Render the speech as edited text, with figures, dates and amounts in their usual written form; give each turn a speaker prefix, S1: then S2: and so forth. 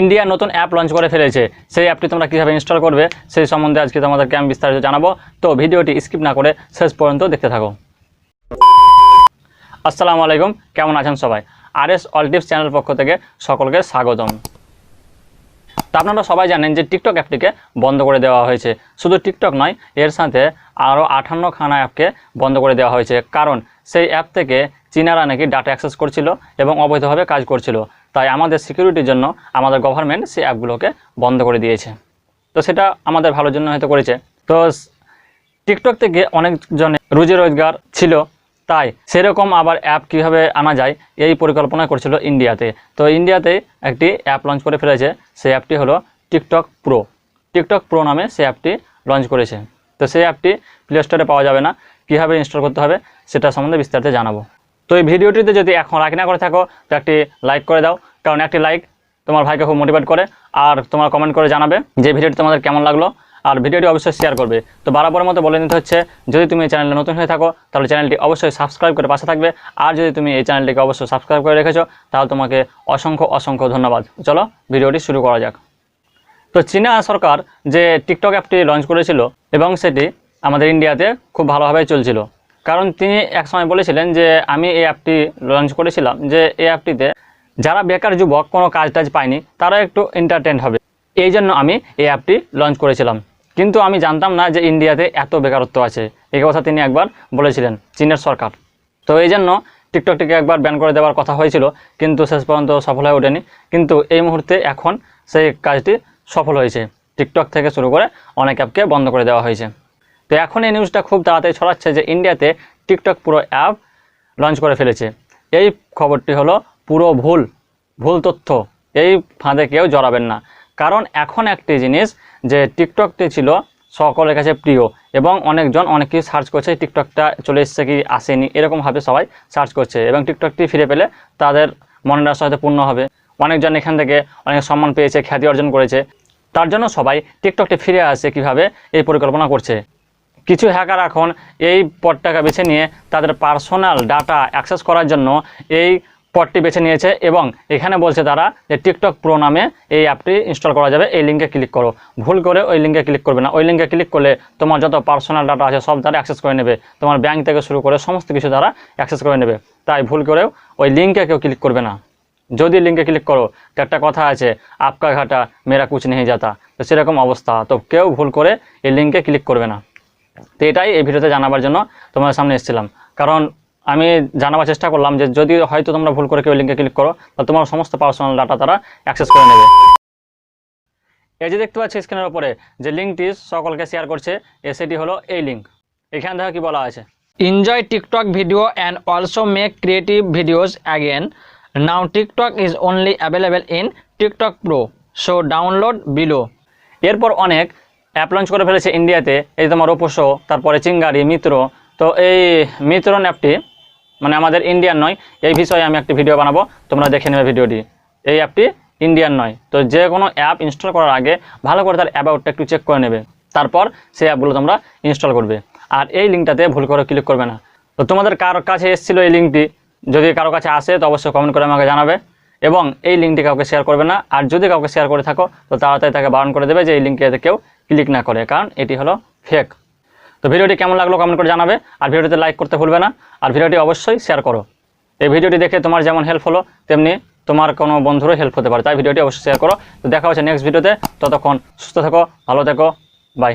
S1: India নতুন app launch করে ফেলেছে। সেই অ্যাপটি তোমরা কীভাবে ইনস্টল করবে সেই সম্বন্ধে আজকে তোমাদেরকে আমি বিস্তারিত জানাবো। তো ভিডিওটি স্কিপ না করে শেষ পর্যন্ত দেখতে থাকো। আসসালামু আলাইকুম, কেমন আছেন সবাই? RS অল টিপস চ্যানেল পক্ষ থেকে সকলকে স্বাগতম। তা আপনারা সবাই জানেন যে টিকটক অ্যাপটিকে বন্ধ করে দেওয়া হয়েছে। শুধু টিকটক নয়, এর সাথে আরও 58খানা অ্যাপকে বন্ধ করে দেওয়া হয়েছে, কারণ সেই অ্যাপ থেকে চীনারা নাকি ডাটা অ্যাক্সেস করছিল এবং অবৈধভাবে কাজ করছিল। তাই আমাদের সিকিউরিটির জন্য আমাদের গভর্নমেন্ট সেই অ্যাপগুলোকে বন্ধ করে দিয়েছে। তো সেটা আমাদের ভালোর জন্য হয়তো করেছে। তো টিকটক থেকে অনেকজনের রুজি রোজগার ছিল, তাই সেরকম আবার অ্যাপ কীভাবে আনা যায় এই পরিকল্পনা করছিল ইন্ডিয়াতে। তো ইন্ডিয়াতে একটি অ্যাপ লঞ্চ করে ফেলেছে। সেই অ্যাপটি হলো টিকটক প্রো। টিকটক প্রো নামে সেই অ্যাপটি লঞ্চ করেছে। তো সেই অ্যাপটি প্লে স্টোরে পাওয়া যাবে না। কীভাবে ইনস্টল করতে হবে সেটা সম্বন্ধে বিস্তারিত জানাবো। তো এই ভিডিওটিতে যদি এখন লাইক না করে থাকো তো একটি লাইক করে দাও, কারণ একটি লাইক তোমার ভাইকে খুব মোটিভেট করে। আর তোমার কমেন্ট করে জানাবে যে ভিডিওটি তোমাদের কেমন লাগলো, আর ভিডিওটি অবশ্যই শেয়ার করবে। তো বরাবরের মতো বলে নিতে হচ্ছে, যদি তুমি এই চ্যানেলে নতুন হয়ে থাকো তাহলে চ্যানেলটি অবশ্যই সাবস্ক্রাইব করে পাশে থাকবে। আর যদি তুমি এই চ্যানেলটিকে অবশ্যই সাবস্ক্রাইব করে রেখেছো তাহলে তোমাকে অসংখ্য ধন্যবাদ। চলো ভিডিওটি শুরু করা যাক। তো চীনা সরকার যে টিকটক অ্যাপটি লঞ্চ করেছিল এবং সেটি আমাদের ইন্ডিয়াতে খুব ভালোভাবে চলছিল, কারণ তিনি এক সময় বলেছিলেন যে আমি এই অ্যাপটি লঞ্চ করেছিলাম যে এই অ্যাপটিতে যারা বেকার যুবক কোনো কাজ টাজ পায়নি তারা একটু এন্টারটেন হবে, এই জন্য আমি এই অ্যাপটি লঞ্চ করেছিলাম। কিন্তু আমি জানতাম না যে ইন্ডিয়াতে এত বেকারত্ব আছে। এই কথা তিনি একবার বলেছিলেন চীনের সরকার। তো এই জন্য টিকটকটিকে একবার ব্যান করে দেওয়ার কথা হয়েছিল, কিন্তু শেষ পর্যন্ত সফল হয়ে ওঠেনি। কিন্তু এই মুহূর্তে এখন সেই কাজটি সফল হয়েছে। টিকটক থেকে শুরু করে অনেক অ্যাপকে বন্ধ করে দেওয়া হয়েছে। তো এখন এই নিউজটা খুব তাড়াতাড়ি ছড়াচ্ছে যে ইন্ডিয়াতে টিকটক পুরো অ্যাপ লঞ্চ করে ফেলেছে। এই খবরটি হলো পুরো ভুল তথ্য। এই ফাঁদে কেউ জড়াবেন না, কারণ এখন একটি জিনিস যে টিকটকটি ছিল সকলের কাছে প্রিয় এবং অনেকজন অনেক কিছু সার্চ করছে, টিকটকটা চলে এসছে কি আসেনি এরকমভাবে সবাই সার্চ করছে এবং টিকটকটি ফিরে পেলে তাদের মনের আশা হয়তো পূর্ণ হবে। অনেকজন এখান থেকে অনেক সম্মান পেয়েছে, খ্যাতি অর্জন করেছে। তার জন্য সবাই টিকটকটি ফিরে আসে কিভাবে এই পরিকল্পনা করছে। কিছু হ্যাকার এখন এই পথটাকে বেছে নিয়ে তাদের পার্সোনাল ডাটা অ্যাক্সেস করার জন্য এই পথটি বেছে নিয়েছে এবং এখানে বলছে তারা যে টিকটক প্রো নামে এই অ্যাপটি ইনস্টল করা যাবে, এই লিঙ্কে ক্লিক করো। ভুল করে ওই লিঙ্কে ক্লিক করবে না। ওই লিঙ্কে ক্লিক করলে তোমার যত পার্সোনাল ডাটা আছে সব তারা অ্যাক্সেস করে নেবে, তোমার ব্যাংক থেকে শুরু করে সমস্ত কিছু তারা অ্যাক্সেস করে নেবে। তাই ভুল করেও ওই লিঙ্কে কেউ ক্লিক করবে না। যদি লিঙ্কে ক্লিক করো তো একটা কথা আছে, আপকা ঘাটা মেরা কুচ নেই যাতা, তো সেরকম অবস্থা। তো কেউ ভুল করে এই লিঙ্কে ক্লিক করবে না। তো এটাই এই ভিডিওতে জানাবার জন্য তোমাদের সামনে এসেছিলাম, কারণ আমি জানাবার চেষ্টা করলাম যে যদি হয়তো তোমরা ভুল করে কেউ লিঙ্কে ক্লিক করো তাহলে তোমার সমস্ত পার্সোনাল ডাটা তারা অ্যাক্সেস করে নেবে। এই যে দেখতে পাচ্ছি স্ক্রিনের উপরে যে লিঙ্কটি সকলকে শেয়ার করছে, সেটি হলো এই লিঙ্ক। এখানে দেখো কি বলা আছে, enjoy TikTok video and also make creative videos again. Now TikTok is only available in TikTok pro, so download below. এরপর অনেক অ্যাপ লঞ্চ করে ফেলেছে ইন্ডিয়াতে, এই তোমার রোপোসো, তারপরে চিঙ্গারি, মিত্র। তো এই মিত্রন অ্যাপটি মানে আমাদের ইন্ডিয়ান নয়, এই বিষয়ে আমি একটি ভিডিও বানাবো, তোমরা দেখে নেবে ভিডিওটি। এই অ্যাপটি ইন্ডিয়ান নয়। তো যে কোনো অ্যাপ ইনস্টল করার আগে ভালো করে তার অ্যাবাউটটা একটু চেক করে নেবে, তারপর সেই অ্যাপগুলো তোমরা ইনস্টল করবে। আর এই লিঙ্কটাতে ভুল করে ক্লিক করবে না। তো তোমাদের কার কাছে এসেছিলো এই লিঙ্কটি, যদি কারো কাছে আসে তো অবশ্যই কমেন্ট করে আমাকে জানাবে এবং এই লিঙ্কটি কাউকে শেয়ার করবে না। আর যদি কাউকে শেয়ার করে থাকো তো তাড়াতাড়ি তাকে বারণ করে দেবে যে এই লিঙ্কে কেউ ক্লিক না করে, কারণ এটি হলো ফেক। তো ভিডিওটি কেমন লাগলো কমেন্ট করে জানাবে, আর ভিডিওটিতে লাইক করতে ভুলবে না, আর ভিডিওটি অবশ্যই শেয়ার করো। এই ভিডিওটি দেখে তোমার যেমন হেল্প হলো তেমনি তোমার কোনো বন্ধুরও হেল্প হতে পারে, তাই ভিডিওটি অবশ্যই শেয়ার করো। তো দেখা হচ্ছে নেক্সট ভিডিওতে, ততক্ষণ সুস্থ থেকো, ভালো থেকো, বাই।